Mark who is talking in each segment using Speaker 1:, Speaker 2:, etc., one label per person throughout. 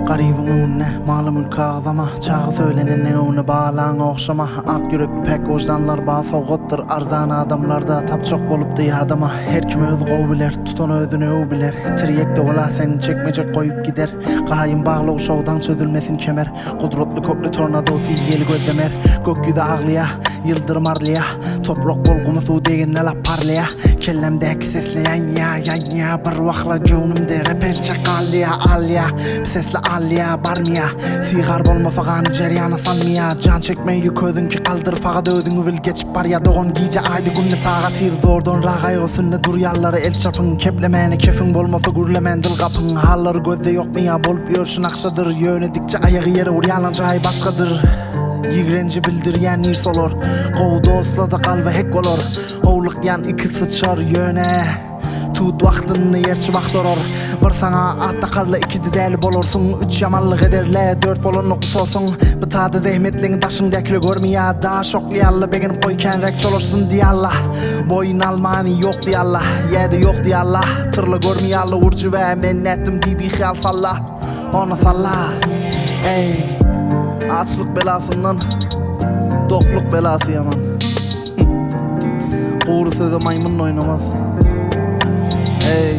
Speaker 1: Garibin önüne, malı mülk ağlama. Çağı söylenene onu bağlağına okşama. Ak yürekli pek ojdanlar bağ soğuttur. Ardana adamlarda tap çok bolup diye adama. Her kim özü qov biler, tutan özünü öv biler. Triyekte ola seni çekmecek koyup gider. Qayın bağlı uşağdan çözülmesin kemer. Kudretli köklü tornado fiyyeli gözlemer. Gökyüzü ağlıya, yıldırım arlıya. Toprak bolgumu su degin lap parlaya. Kellemdeki sesli yan ya. Bir vakla gönlümde repel çakalya alya. Bir sesli alya barmaya. Sigar bolmasa kanı ceryanı sanmaya. Can çekmeyi közün ki kaldır fakat özünü vil geçip bar ya. Doğun giyce aydı günlü sağa tir zordan rağay olsun dur yalları el çapın. Keplemeni kefin bolmasa gürlemen dil kapın. Halları gözde yok mu ya bolup yörşün akşadır. Yönedikçe ayağı yere uryalanca ay başkadır. Yigrenci bildirgen irs olur. Qovda olsa da qalbi hek olur. Oğluk yan iki sıçar yöne. Tut vaxtını yerçi vaxt oror. Bir sana atta qarlı iki deli bolursun. Üç yamanlık ederle dört bolunu kusorsun. Bu tadı zehmetliğin taşın dekli görmeye. Daha şoklayallı begin koyken rek çolursun diyallah. Boyun almani yok diyallah. Yedi yok diyallah. Tırlı görmeyallı urcu ve men ettim dibi xiyal sallah. Onu sallah. Ey açlık belasından dokluk belası yaman. Uğru sözü maymun oynamaz. Ey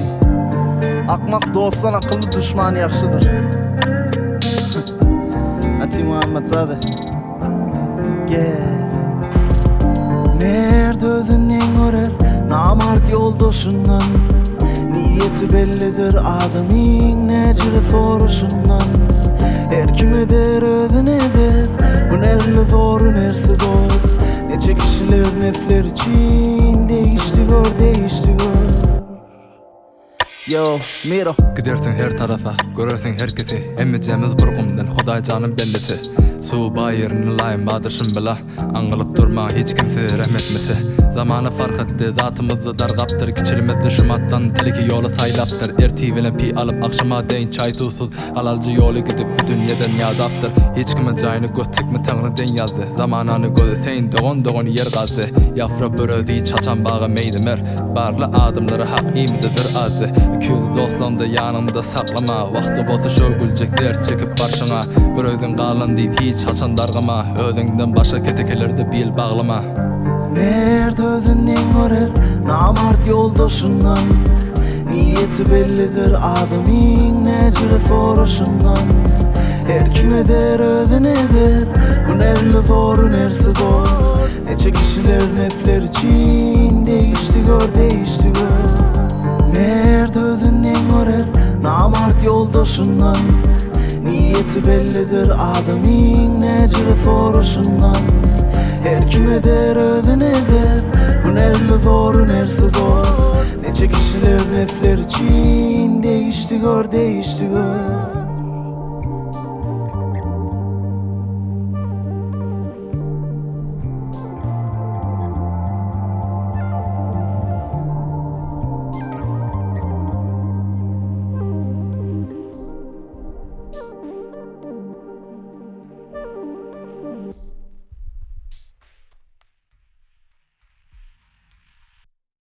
Speaker 1: akmak dosttan akıllı düşman yakşıdır. Ati Muhammed Zade gel. Nerede özünden görer namart yoldaşından. Niyeti bellidir adamın neciri soruşundan. Her kim eder özün eder. Önerli zor önersiz zor. Nece kişiler nefler için değişti gör. Yo, miro
Speaker 2: Gidersin her tarafa, görersin herkesi. Emmeyeceğimiz burgumdan, Huday canım bellisi. Su bayırını layım badırşın bila. Angılıp durma hiç kimse rahmetmesi. Zamanı fark etti, zatımızı dargaptır. Kiçilimizde şumattan teleki yolu saylaptır. Ertivilen pi alıp akşama deyin çay susuz. Alalcı yolu gidip dünyadan yazaptır. Hiç kimin cayını götük mü tanrıdan yazdı. Zamananı gözü seyin doğun yer gazdı. Yafra börözi çaçan bağı meydimer. Barlı adımları hak imididir azdı. 200 dostlandı yanında saklama. Vakti bolsa şo gülecekler çekip barşına. Bir özün qalın deyip hiç haçan dargama. Özünden başka ketekelerde bil bağlama.
Speaker 1: Nerede özünden görer namart yoldaşından. Niyeti bellidir adamın neciri soruşundan. Her kim eder özün eder. Önerli zor önersiz zor. Nece kişiler nefler için değişti gör. Nerede özünden görer namart yoldaşından. Niyeti bellidir adamın neciri soruşundan. Her kim eder özün eder. Önerli zor önersiz zor. Nece kişiler nefler için değişti gör.